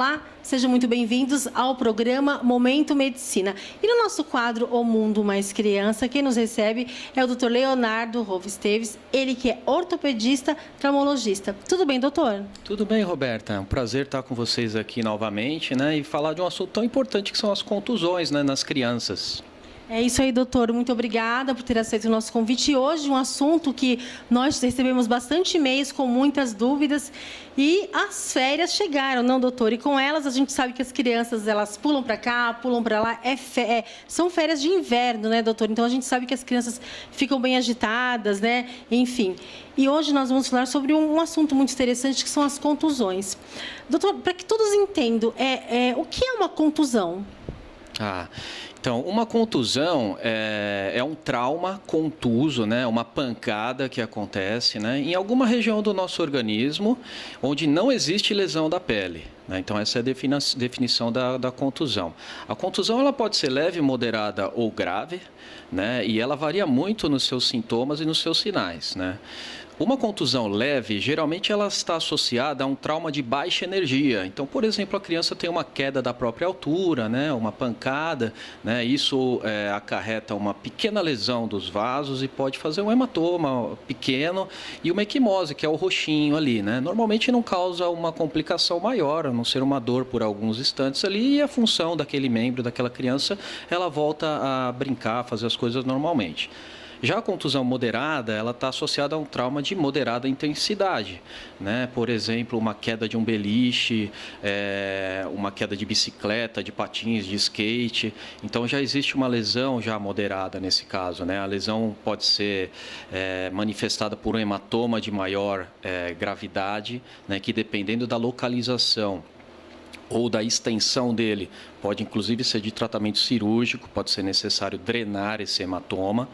Olá, sejam muito bem-vindos ao programa Momento Medicina. E no nosso quadro O Mundo Mais Criança, quem nos recebe é o Dr. Leonardo Rova Esteves, ele que é ortopedista, traumologista. Tudo bem, doutor? Tudo bem, Roberta. É um prazer estar com vocês aqui novamente, né, e falar de um assunto tão importante que são as contusões, né, nas crianças. É isso aí, doutor. Muito obrigada por ter aceito o nosso convite. E hoje, um assunto que nós recebemos bastante e-mails com muitas dúvidas. E as férias chegaram, não, doutor? E com elas, a gente sabe que as crianças, elas pulam para cá, pulam para lá. São férias de inverno, né, doutor? Então, a gente sabe que as crianças ficam bem agitadas, né? Enfim. E hoje nós vamos falar sobre um assunto muito interessante, que são as contusões. Doutor, para que todos entendam, o que é uma contusão? Então, uma contusão é um trauma contuso, né? Uma pancada que acontece, né, em alguma região do nosso organismo onde não existe lesão da pele. Então, essa é a definição da contusão. A contusão ela pode ser leve, moderada ou grave, né? E ela varia muito nos seus sintomas e nos seus sinais, né? Uma contusão leve, geralmente ela está associada a um trauma de baixa energia. Então, por exemplo, a criança tem uma queda da própria altura, né, uma pancada, né, isso acarreta uma pequena lesão dos vasos e pode fazer um hematoma pequeno e uma equimose, que é o roxinho ali, né. Normalmente não causa uma complicação maior, a não ser uma dor por alguns instantes ali, e a função daquele membro, daquela criança, ela volta a brincar, a fazer as coisas normalmente. Já a contusão moderada, ela está associada a um trauma de moderada intensidade, né? Por exemplo, uma queda de um beliche, uma queda de bicicleta, de patins, de skate. Então, já existe uma lesão já moderada nesse caso, né? A lesão pode ser manifestada por um hematoma de maior gravidade, né? Que dependendo da localização ou da extensão dele, pode inclusive ser de tratamento cirúrgico, pode ser necessário drenar esse hematoma.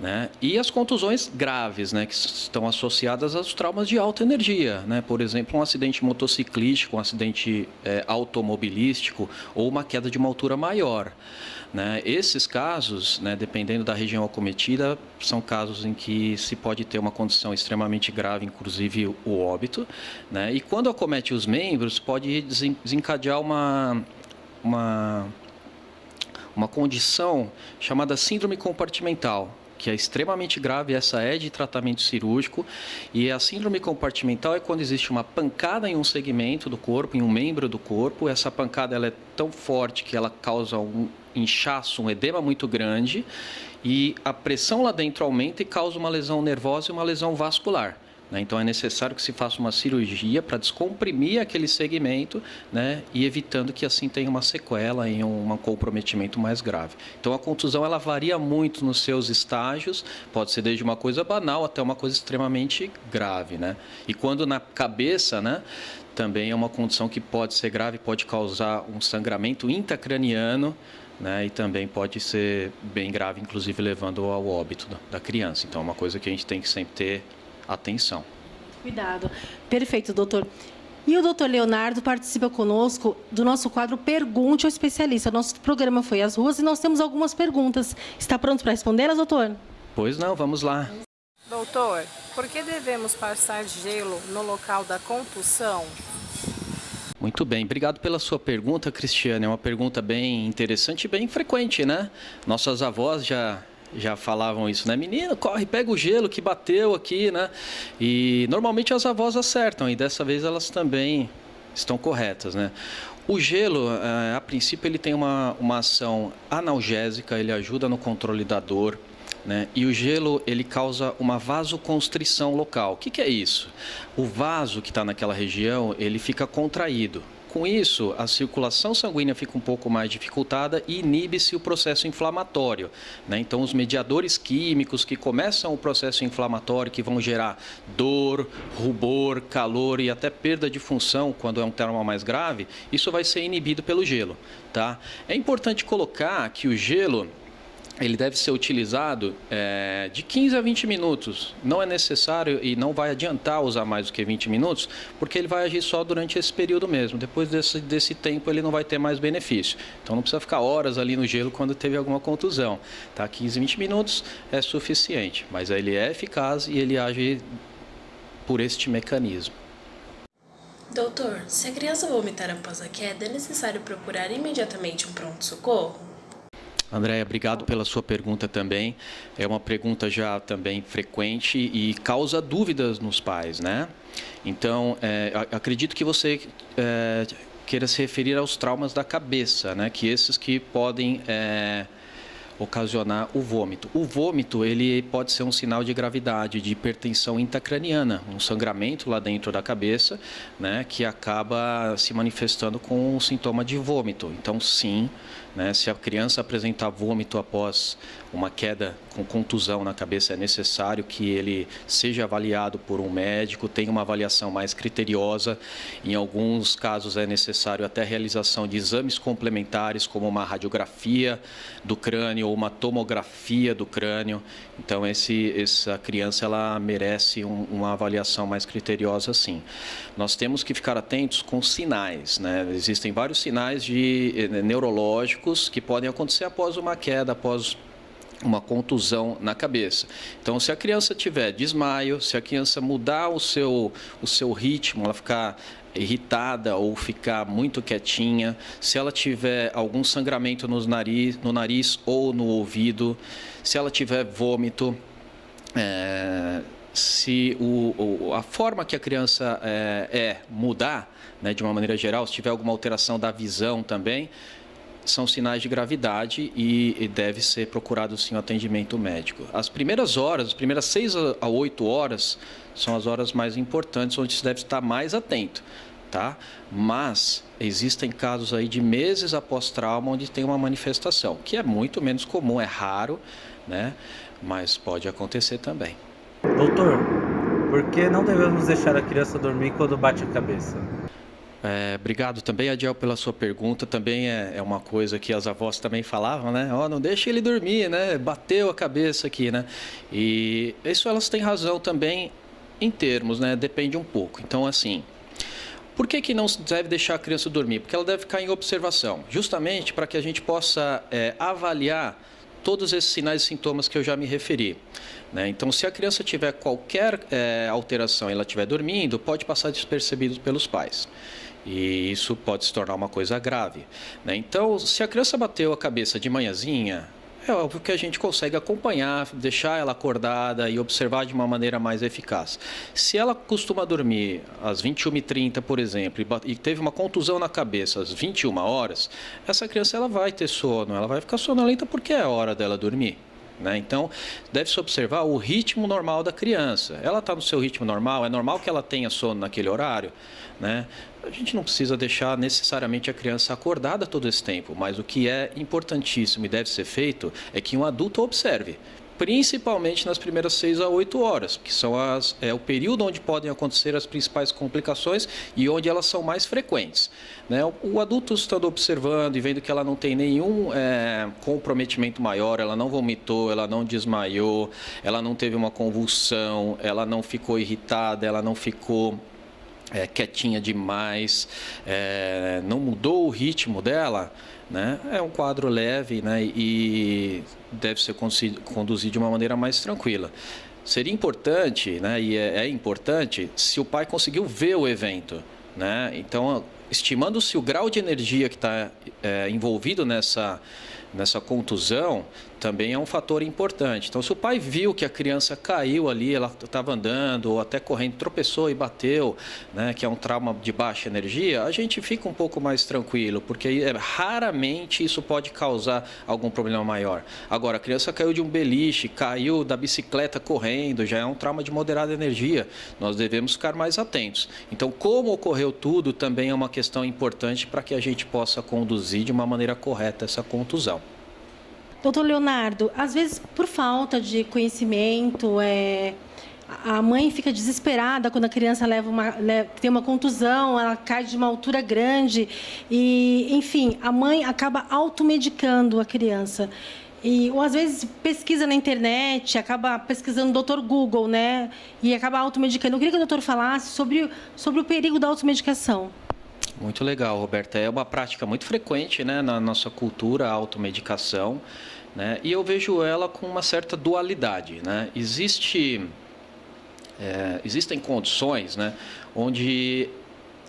Né? E as contusões graves, né, que estão associadas aos traumas de alta energia, né? Por exemplo, um acidente motociclístico, um acidente automobilístico ou uma queda de uma altura maior. Né? Esses casos, né, dependendo da região acometida, são casos em que se pode ter uma condição extremamente grave, inclusive o óbito. Né? E quando acomete os membros, pode desencadear uma condição chamada síndrome compartimental, que é extremamente grave. Essa é de tratamento cirúrgico, e a síndrome compartimental é quando existe uma pancada em um segmento do corpo, em um membro do corpo. Essa pancada ela é tão forte que ela causa um inchaço, um edema muito grande, e a pressão lá dentro aumenta e causa uma lesão nervosa e uma lesão vascular. Então, é necessário que se faça uma cirurgia para descomprimir aquele segmento, né, e evitando que assim tenha uma sequela em um comprometimento mais grave. Então, a contusão ela varia muito nos seus estágios, pode ser desde uma coisa banal até uma coisa extremamente grave. Né? E quando na cabeça, né, também é uma condição que pode ser grave, pode causar um sangramento intracraniano, né, e também pode ser bem grave, inclusive levando ao óbito da criança. Então, é uma coisa que a gente tem que sempre ter atenção. Cuidado. Perfeito, doutor. E o doutor Leonardo participa conosco do nosso quadro Pergunte ao Especialista. Nosso programa foi às ruas e nós temos algumas perguntas. Está pronto para respondê-las, doutor? Pois não, vamos lá. Doutor, por que devemos passar gelo no local da contusão? Muito bem, obrigado pela sua pergunta, Cristiane. É uma pergunta bem interessante e bem frequente, né? Nossas avós já falavam isso, né? Menino, corre, pega o gelo que bateu aqui, né? E normalmente as avós acertam, e dessa vez elas também estão corretas, né? O gelo, a princípio, ele tem uma ação analgésica, ele ajuda no controle da dor, né? E o gelo, ele causa uma vasoconstrição local. O que é isso? O vaso que está naquela região, ele fica contraído. Com isso, a circulação sanguínea fica um pouco mais dificultada e inibe-se o processo inflamatório, né? Então, os mediadores químicos que começam o processo inflamatório, que vão gerar dor, rubor, calor e até perda de função quando é um trauma mais grave, isso vai ser inibido pelo gelo, tá? É importante colocar que o gelo ele deve ser utilizado de 15 a 20 minutos. Não é necessário e não vai adiantar usar mais do que 20 minutos, porque ele vai agir só durante esse período mesmo. Depois desse tempo, ele não vai ter mais benefício. Então, não precisa ficar horas ali no gelo quando teve alguma contusão. Tá? 15, 20 minutos é suficiente, mas ele é eficaz e ele age por este mecanismo. Doutor, se a criança vomitar após a queda, é necessário procurar imediatamente um pronto-socorro? Andréia, obrigado pela sua pergunta também. É uma pergunta já também frequente e causa dúvidas nos pais, né? Então, acredito que você queira se referir aos traumas da cabeça, né? Que esses que podem ocasionar o vômito. O vômito, ele pode ser um sinal de gravidade, de hipertensão intracraniana, um sangramento lá dentro da cabeça, né, que acaba se manifestando com um sintoma de vômito. Então, sim, né, se a criança apresentar vômito após uma queda com contusão na cabeça, é necessário que ele seja avaliado por um médico, tenha uma avaliação mais criteriosa. Em alguns casos é necessário até a realização de exames complementares, como uma radiografia do crânio ou uma tomografia do crânio. Então, essa criança ela merece uma avaliação mais criteriosa, sim. Nós temos que ficar atentos com sinais, né? Existem vários sinais neurológicos que podem acontecer após uma queda, após uma contusão na cabeça. Então, se a criança tiver desmaio, se a criança mudar o seu ritmo, ela ficar irritada ou ficar muito quietinha, se ela tiver algum sangramento no nariz ou no ouvido, se ela tiver vômito, se a forma que a criança mudar, né, de uma maneira geral, se tiver alguma alteração da visão também, são sinais de gravidade e deve ser procurado sim o atendimento médico. As primeiras 6 a 8 horas, são as horas mais importantes, onde se deve estar mais atento, tá? Mas existem casos aí de meses após trauma onde tem uma manifestação, que é muito menos comum, é raro, né? Mas pode acontecer também. Doutor, por que não devemos deixar a criança dormir quando bate a cabeça? Obrigado também, Adiel, pela sua pergunta. Também é uma coisa que as avós também falavam, né? Não deixe ele dormir, né? Bateu a cabeça aqui, né? E isso elas têm razão também em termos, né? Depende um pouco. Então, assim, por que não se deve deixar a criança dormir? Porque ela deve ficar em observação, justamente para que a gente possa avaliar todos esses sinais e sintomas que eu já me referi, né? Então, se a criança tiver qualquer alteração e ela estiver dormindo, pode passar despercebido pelos pais. E isso pode se tornar uma coisa grave, né? Então, se a criança bateu a cabeça de manhãzinha, é óbvio que a gente consegue acompanhar, deixar ela acordada e observar de uma maneira mais eficaz. Se ela costuma dormir às 21h30, por exemplo, e teve uma contusão na cabeça às 21 horas, essa criança ela vai ter sono, ela vai ficar sonolenta porque é a hora dela dormir, né? Então, deve-se observar o ritmo normal da criança. Ela está no seu ritmo normal, é normal que ela tenha sono naquele horário, né? A gente não precisa deixar necessariamente a criança acordada todo esse tempo, mas o que é importantíssimo e deve ser feito é que um adulto observe, principalmente nas primeiras 6 a 8 horas, que são o período onde podem acontecer as principais complicações e onde elas são mais frequentes, né? O adulto estando observando e vendo que ela não tem nenhum comprometimento maior, ela não vomitou, ela não desmaiou, ela não teve uma convulsão, ela não ficou irritada, ela não ficou quietinha demais, não mudou o ritmo dela, né? É um quadro leve, né? E deve ser conduzido de uma maneira mais tranquila. Seria importante, né? E é importante se o pai conseguiu ver o evento, né? Então, estimando-se o grau de energia que está envolvido nessa contusão, também é um fator importante. Então, se o pai viu que a criança caiu ali, ela estava andando ou até correndo, tropeçou e bateu, né, que é um trauma de baixa energia, a gente fica um pouco mais tranquilo, porque raramente isso pode causar algum problema maior. Agora, a criança caiu de um beliche, caiu da bicicleta correndo, já é um trauma de moderada energia. Nós devemos ficar mais atentos. Então, como ocorreu tudo, também é uma questão importante para que a gente possa conduzir de uma maneira correta essa contusão. Doutor Leonardo, às vezes, por falta de conhecimento, a mãe fica desesperada quando a criança tem uma contusão, ela cai de uma altura grande e, enfim, a mãe acaba automedicando a criança. Ou às vezes pesquisa na internet, acaba pesquisando o Dr. Google, né? E acaba automedicando. Eu queria que o doutor falasse sobre o perigo da automedicação. Muito legal, Roberta. É uma prática muito frequente, né, na nossa cultura, a automedicação, né? E eu vejo ela com uma certa dualidade, né? Existem condições, né, onde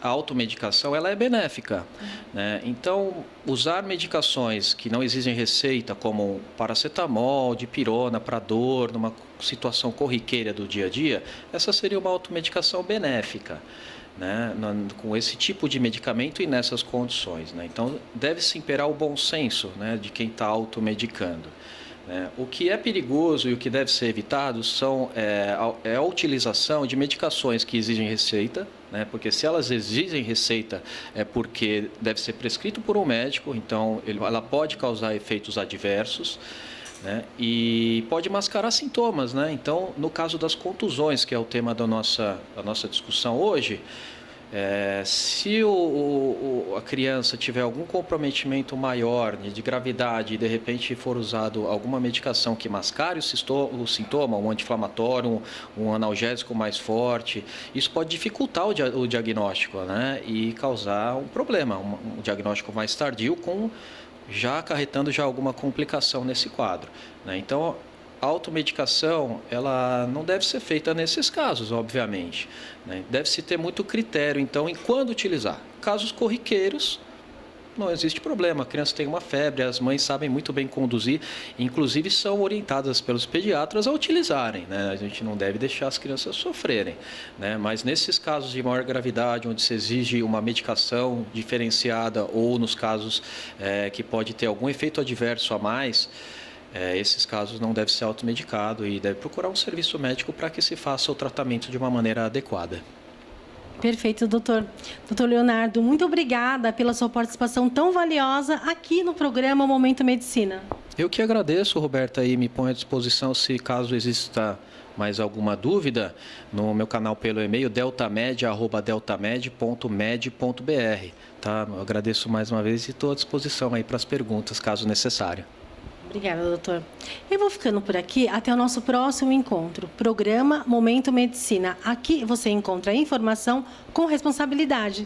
a automedicação ela é benéfica, né? Então, usar medicações que não exigem receita, como paracetamol, dipirona para dor, numa situação corriqueira do dia a dia, essa seria uma automedicação benéfica, né? Com esse tipo de medicamento e nessas condições, né? Então, deve-se imperar o bom senso, né, de quem está automedicando. O que é perigoso e o que deve ser evitado é a utilização de medicações que exigem receita, né? Porque se elas exigem receita é porque deve ser prescrito por um médico, então ela pode causar efeitos adversos, né? E pode mascarar sintomas, né? Então, no caso das contusões, que é o tema da nossa discussão hoje, se a criança tiver algum comprometimento maior de gravidade e de repente for usado alguma medicação que mascare o sintoma, um anti-inflamatório, um analgésico mais forte, isso pode dificultar o diagnóstico, né? E causar um problema, um diagnóstico mais tardio, já acarretando alguma complicação nesse quadro, né? Então, a automedicação, ela não deve ser feita nesses casos, obviamente, né? Deve-se ter muito critério, então, em quando utilizar. Casos corriqueiros, não existe problema. A criança tem uma febre, as mães sabem muito bem conduzir, inclusive são orientadas pelos pediatras a utilizarem, né? A gente não deve deixar as crianças sofrerem, né? Mas nesses casos de maior gravidade, onde se exige uma medicação diferenciada ou nos casos que pode ter algum efeito adverso a mais, esses casos não devem ser automedicados e deve procurar um serviço médico para que se faça o tratamento de uma maneira adequada. Perfeito, doutor. Doutor Leonardo, muito obrigada pela sua participação tão valiosa aqui no programa Momento Medicina. Eu que agradeço, Roberta, e me ponho à disposição se caso exista mais alguma dúvida no meu canal pelo e-mail deltamed@deltamed.med.br, tá? Eu agradeço mais uma vez e estou à disposição aí para as perguntas, caso necessário. Obrigada, doutor. Eu vou ficando por aqui até o nosso próximo encontro. Programa Momento Medicina. Aqui você encontra informação com responsabilidade.